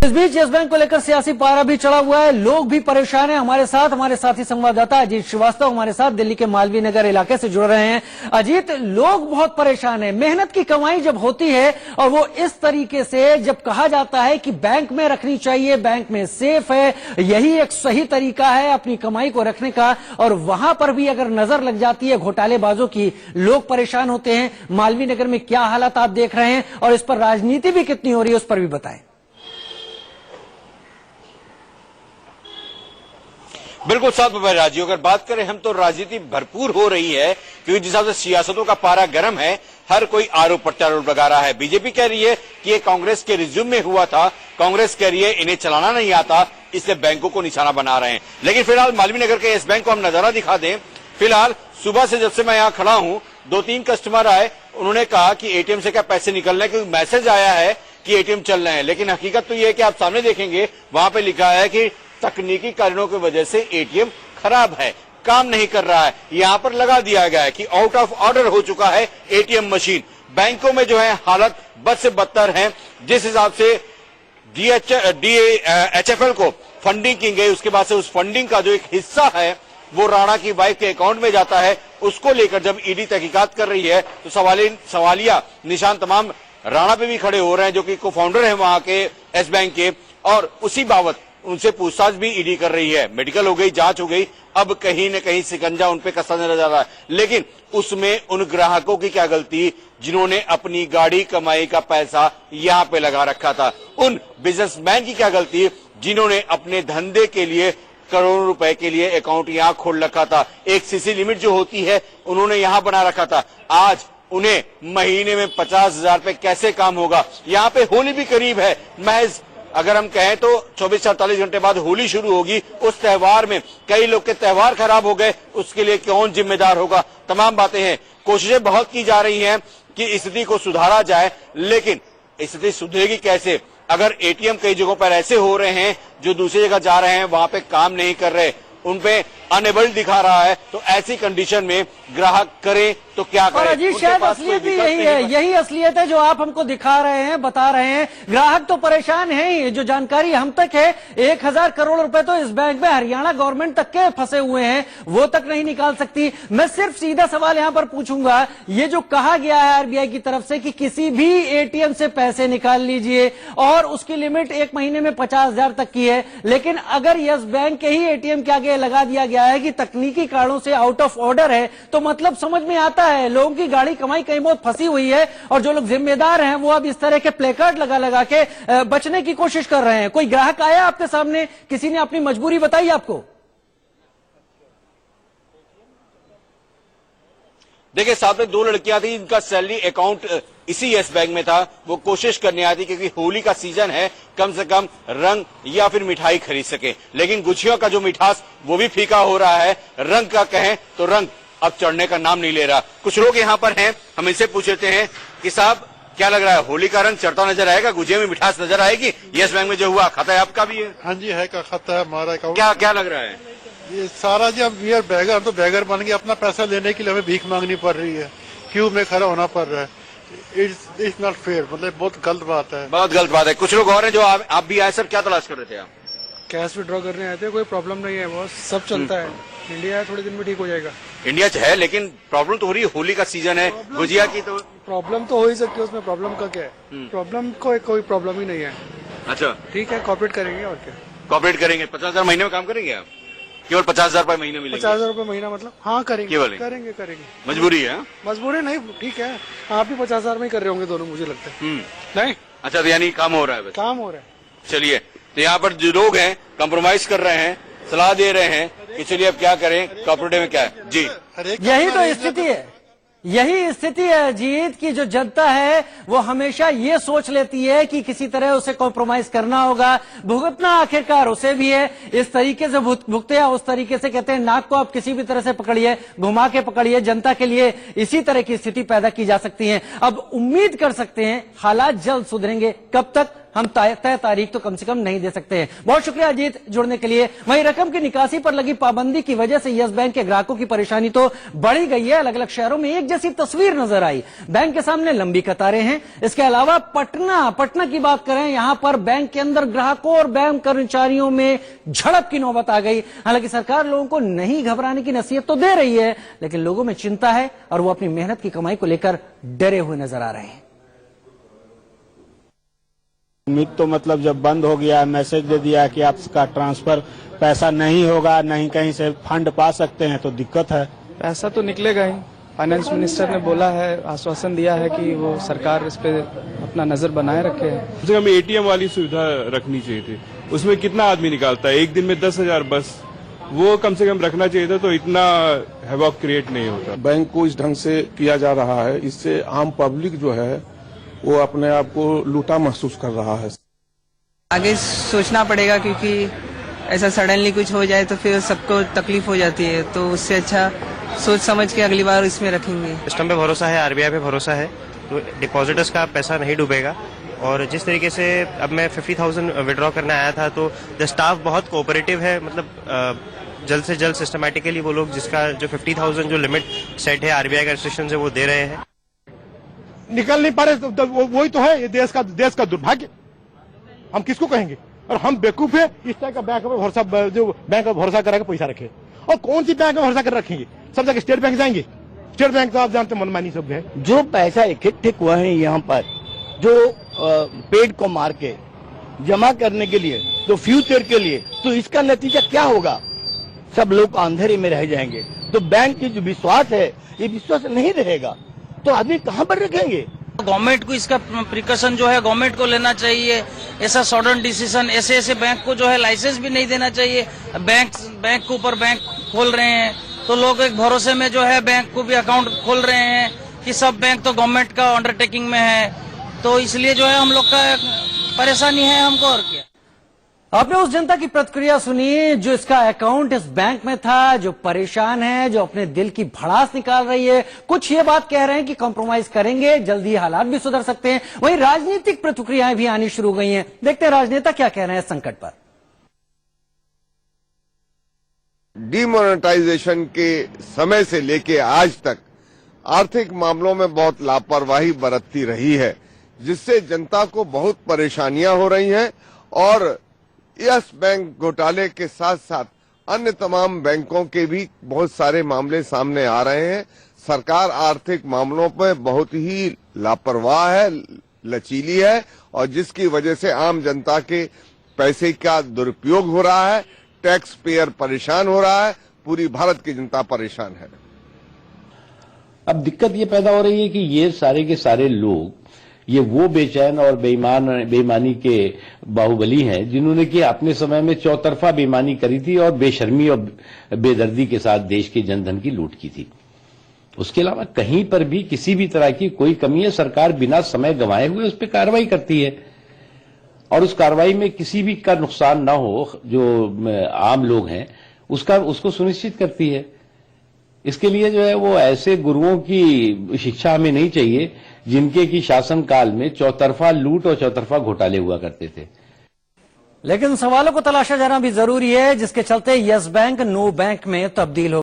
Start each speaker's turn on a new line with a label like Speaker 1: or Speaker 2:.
Speaker 1: इस बीच yes bank को लेकर सियासी पारा भी चढ़ा हुआ है, लोग भी परेशान हैं। हमारे साथी संवाददाता अजीत श्रीवास्तव हमारे साथ दिल्ली के मालवीय नगर इलाके से जुड़ रहे हैं। अजीत, लोग बहुत परेशान हैं। मेहनत की कमाई जब होती है और वो इस तरीके से जब कहा जाता है कि बैंक में रखनी चाहिए, बैंक में सेफ है, यही एक सही तरीका है अपनी कमाई को रखने का, और वहां पर भी अगर नजर लग जाती है घोटालेबाजों की, लोग परेशान होते हैं। मालवीय नगर में क्या हालात आप देख रहे हैं और इस पर राजनीति भी कितनी हो रही है, उस पर भी बताएं।
Speaker 2: बिल्कुल साहब राजीव, अगर बात करें हम तो राजनीति भरपूर हो रही है, क्योंकि जिस हिसाब से सियासतों का पारा गर्म है, हर कोई आरोप प्रत्यारोप लगा रहा है। बीजेपी कह रही है कि ये कांग्रेस के रिज्यूम में हुआ था, कांग्रेस कह रही है इन्हें चलाना नहीं आता, इसलिए बैंकों को निशाना बना रहे हैं। लेकिन फिलहाल मालवीय नगर के इस बैंक को हम नजारा दिखा दें। फिलहाल सुबह से जब से मैं यहाँ खड़ा हूँ, 2-3 कस्टमर आए, उन्होंने कहा कि एटीएम से क्या पैसे निकल रहे हैं, क्योंकि मैसेज आया है कि एटीएम चल रहे हैं। लेकिन हकीकत तो ये है कि आप सामने देखेंगे, वहां पे लिखा है कि तकनीकी कारणों की वजह से एटीएम खराब है, काम नहीं कर रहा है। यहां पर लगा दिया गया है कि आउट ऑफ ऑर्डर हो चुका है एटीएम मशीन। बैंकों में जो है हालत बद से बदतर है। जिस हिसाब से एचएफएल को फंडिंग की गई, उसके बाद से उस फंडिंग का जो एक हिस्सा है वो राणा की वाइफ के अकाउंट में जाता है, उसको लेकर जब ईडी तहकीकात कर रही है तो सवालिया निशान तमाम राणा पे भी खड़े हो रहे हैं, जो कि को फाउंडर है वहां के एस बैंक के, और उसी बाबत उनसे पूछताछ भी ईडी कर रही है। मेडिकल हो गई, जांच हो गई, अब कहीं न कहीं सिकंजा उन पे कसता नजर आ रहा है। लेकिन उसमें उन ग्राहकों की क्या गलती जिन्होंने अपनी गाड़ी कमाई का पैसा यहां पे लगा रखा था? उन बिजनेसमैन की क्या गलती जिन्होंने अपने धंधे के लिए करोड़ों रुपए के लिए अकाउंट यहां खोल रखा था? एक सीसी लिमिट जो होती है उन्होंने यहां बना रखा था। आज उन्हें महीने में 50,000 पे कैसे काम होगा? यहाँ पे होली भी करीब है, महज अगर हम कहें तो 24-48 घंटे बाद होली शुरू होगी। उस त्योहार में कई लोग के त्योहार खराब हो गए, उसके लिए कौन जिम्मेदार होगा? तमाम बातें हैं। कोशिशें बहुत की जा रही हैं कि स्थिति को सुधारा जाए, लेकिन स्थिति सुधरेगी कैसे अगर एटीएम कई जगहों पर ऐसे हो रहे हैं जो दूसरी जगह जा रहे हैं, वहां पे काम नहीं कर रहे, उनपे अनेबल दिखा रहा है। तो ऐसी कंडीशन में ग्राहक करे तो क्या करे?
Speaker 1: अजीत, शायद असलियत भी यही है, यही असलियत है जो आप हमको दिखा रहे हैं, बता रहे हैं। ग्राहक तो परेशान है ही। जो जानकारी हम तक है, 1,000 करोड़ रुपए तो इस बैंक में हरियाणा गवर्नमेंट तक के फंसे हुए हैं, वो तक नहीं निकाल सकती। मैं सिर्फ सीधा सवाल यहां पर पूछूंगा, ये जो कहा गया है आरबीआई की तरफ से कि किसी भी एटीएम से पैसे निकाल लीजिए और उसकी लिमिट 1 महीने में 50,000 तक की है, लेकिन अगर यस बैंक के ही एटीएम के आगे लगा दिया गया है कि तकनीकी कारणों से आउट ऑफ ऑर्डर है, तो मतलब समझ में आता है लोगों की गाड़ी कमाई कहीं बहुत फंसी हुई है, और जो लोग जिम्मेदार हैं वो अब इस तरह के प्लेकार्ड लगा लगा के बचने की कोशिश कर रहे हैं। कोई ग्राहक आया आपके सामने, किसी ने अपनी मजबूरी बताई आपको?
Speaker 2: देखिए, साथ में 2 लड़कियां थी, इनका सैलरी अकाउंट इसी यस बैंक में था। वो कोशिश करने आती क्योंकि होली का सीजन है, कम से कम रंग या फिर मिठाई खरीद सके, लेकिन गुझिया का जो मिठास वो भी फीका हो रहा है। रंग का कहें तो रंग अब चढ़ने का नाम नहीं ले रहा। कुछ लोग यहाँ पर हैं, हम इनसे पूछ लेते हैं कि साहब क्या लग रहा है, होली का रंग चढ़ता नजर आएगा, गुझिया में मिठास नजर आएगी? यस बैंक में जो हुआ, खाता है आपका भी है?
Speaker 3: हाँ जी है, का खाता है हमारा अकाउंट।
Speaker 2: क्या लग रहा है
Speaker 3: ये सारा जी? अब वी आर बैगर, तो बैगर बन गए। अपना पैसा लेने के लिए हमें भीख मांगनी पड़ रही है, क्यू में खड़ा होना पड़ रहा है। इट्स नॉट फेयर, मतलब बहुत गलत बात है,
Speaker 2: बहुत गलत बात है। कुछ लोग और हैं जो आप भी आए। सर क्या तलाश कर रहे थे आप?
Speaker 4: कैश विड्रॉ करने आए थे, कोई प्रॉब्लम नहीं है बॉस, सब चलता है। इंडिया है, थोड़े दिन में ठीक हो जाएगा।
Speaker 2: इंडिया है, लेकिन प्रॉब्लम तो हो रही है, होली का सीजन है, गुजिया की तो
Speaker 4: प्रॉब्लम तो हो ही सकती है, उसमें प्रॉब्लम का क्या है? प्रॉब्लम कोई प्रॉब्लम ही नहीं है।
Speaker 2: अच्छा
Speaker 4: ठीक है, कॉपरेट करेंगे और क्या।
Speaker 2: कॉपरेट करेंगे। 50,000 महीने में काम करेंगे आप? केवल 50,000 रुपए महीने मिलेंगे?
Speaker 4: 50,000 रुपए महीना मतलब? हाँ करेंगे,
Speaker 2: केवल
Speaker 4: करेंगे।
Speaker 2: मजबूरी है?
Speaker 4: मजबूरी नहीं, ठीक है। आप भी 50,000 में ही कर रहे होंगे दोनों, मुझे लगता है। नहीं?
Speaker 2: अच्छा, तो यानी काम हो रहा है?
Speaker 4: काम हो रहा है।
Speaker 2: चलिए, तो यहाँ पर जो लोग हैं कंप्रोमाइज कर रहे हैं, सलाह दे रहे हैं कि चलिए अब क्या करें, कॉपरेटिव में क्या है जी?
Speaker 1: यही तो स्थिति है, यही स्थिति है अजीत की जो जनता है वो हमेशा ये सोच लेती है कि किसी तरह उसे कॉम्प्रोमाइज करना होगा, भुगतना आखिरकार उसे भी है। इस तरीके से भुगते या उस तरीके से, कहते हैं नाक को आप किसी भी तरह से पकड़िए, घुमा के पकड़िए, जनता के लिए इसी तरह की स्थिति पैदा की जा सकती है। अब उम्मीद कर सकते हैं हालात जल्द सुधरेंगे, कब तक हम तय तारीख तो कम से कम नहीं दे सकते हैं। बहुत शुक्रिया अजीत जुड़ने के लिए। वहीं रकम की निकासी पर लगी पाबंदी की वजह से यस बैंक के ग्राहकों की परेशानी तो बढ़ी गई है। अलग अलग शहरों में एक जैसी तस्वीर नजर आई, बैंक के सामने लंबी कतारें हैं। इसके अलावा पटना की बात करें, यहां पर बैंक के अंदर ग्राहकों और बैंक कर्मचारियों में झड़प की नौबत आ गई। हालांकि सरकार लोगों को नहीं घबराने की नसीहत तो दे रही है, लेकिन लोगों में चिंता है और वो अपनी मेहनत की कमाई को लेकर डरे हुए नजर आ रहे हैं।
Speaker 5: उम्मीद तो मतलब जब बंद हो गया, मैसेज दे दिया कि आपका ट्रांसफर पैसा नहीं होगा, नहीं कहीं से फंड पा सकते हैं, तो दिक्कत है।
Speaker 4: पैसा तो निकलेगा ही। फाइनेंस मिनिस्टर ने बोला है, आश्वासन दिया है कि वो सरकार इस पे अपना नजर बनाए रखे है।
Speaker 6: कम से कम एटीएम वाली सुविधा रखनी चाहिए थी। उसमें कितना आदमी निकालता है एक दिन में 10,000 बस, वो कम से कम रखना चाहिए था, तो इतना हैवॉक क्रिएट नहीं होता।
Speaker 7: बैंक को इस ढंग से किया जा रहा है, इससे आम पब्लिक जो है वो अपने आप को लूटा महसूस कर रहा है।
Speaker 8: आगे सोचना पड़ेगा, क्योंकि ऐसा सडनली कुछ हो जाए तो फिर सबको तकलीफ हो जाती है, तो उससे अच्छा सोच समझ के अगली बार इसमें रखेंगे।
Speaker 9: सिस्टम पे भरोसा है, आरबीआई पे भरोसा है, तो डिपॉजिटर्स का पैसा नहीं डूबेगा। और जिस तरीके से अब मैं 50,000 विड्रॉ करने आया था, तो द स्टाफ बहुत कोऑपरेटिव है, मतलब जल्द से जल्द सिस्टमैटिकली वो लोग जिसका जो 50,000 जो लिमिट सेट है आरबीआई का रिस्ट्रिक्शन है वो दे रहे हैं।
Speaker 7: निकल नहीं पा रहे तो वही तो है, ये देश का दुर्भाग्य। हम किसको कहेंगे? और हम बेवकूफ है इस टाइप का बैंक पर भरोसा, जो बैंक पर भरोसा करा के पैसा रखे। और कौन सी बैंक में भरोसा कर रखेंगे? सब जगह स्टेट बैंक जाएंगे। स्टेट बैंक तो आप जानते हैं मनमानी शब्द है।
Speaker 10: जो पैसा इकट्ठे हुआ है यहाँ पर, जो पेड़ को मार के जमा करने के लिए, तो फ्यूचर के लिए, तो इसका नतीजा क्या होगा? सब लोग अंधेरे में रह जाएंगे। तो बैंक की जो विश्वास है, ये विश्वास नहीं रहेगा, तो आदमी कहाँ पर रखेंगे?
Speaker 8: गवर्नमेंट को इसका प्रिकॉशन जो है गवर्नमेंट को लेना चाहिए। ऐसा सडन डिसीजन ऐसे बैंक को जो है लाइसेंस भी नहीं देना चाहिए। बैंक के ऊपर बैंक खोल रहे हैं, तो लोग एक भरोसे में जो है बैंक को भी अकाउंट खोल रहे हैं कि सब बैंक तो गवर्नमेंट का अंडरटेकिंग में है, तो इसलिए जो है हम लोग का परेशानी है हमको। और क्या,
Speaker 1: आपने उस जनता की प्रतिक्रिया सुनी जो इसका अकाउंट इस बैंक में था, जो परेशान है, जो अपने दिल की भड़ास निकाल रही है। कुछ ये बात कह रहे हैं कि कॉम्प्रोमाइज करेंगे, जल्दी हालात भी सुधर सकते हैं। वहीं राजनीतिक प्रतिक्रियाएं भी आनी शुरू हो गई हैं। देखते हैं राजनेता क्या कह रहे हैं इस संकट पर।
Speaker 11: डिमोनेटाइजेशन के समय से लेके आज तक आर्थिक मामलों में बहुत लापरवाही बरतती रही है, जिससे जनता को बहुत परेशानियां हो रही हैं। और यस बैंक घोटाले के साथ साथ अन्य तमाम बैंकों के भी बहुत सारे मामले सामने आ रहे हैं। सरकार आर्थिक मामलों पर बहुत ही लापरवाह है, लचीली है, और जिसकी वजह से आम जनता के पैसे का दुरुपयोग हो रहा है। टैक्स पेयर परेशान हो रहा है, पूरी भारत की जनता परेशान है।
Speaker 12: अब दिक्कत ये पैदा हो रही है कि ये सारे के सारे लोग, ये वो बेचैन और बेईमानी के बाहुबली हैं जिन्होंने कि अपने समय में चौतरफा बेईमानी करी थी और बेशर्मी और बेदर्दी के साथ देश के जनधन की लूट की थी। उसके अलावा कहीं पर भी किसी भी तरह की कोई कमी है, सरकार बिना समय गंवाए हुए उस पर कार्रवाई करती है और उस कार्रवाई में किसी भी का नुकसान ना हो, जो आम लोग हैं उसको सुनिश्चित करती है। इसके लिए जो है वो ऐसे गुरुओं की शिक्षा हमें नहीं चाहिए जिनके की शासन काल में चौतरफा लूट और चौतरफा घोटाले हुआ करते थे।
Speaker 1: लेकिन सवालों को तलाशा जाना भी जरूरी है, जिसके चलते यस बैंक नो बैंक में तब्दील हो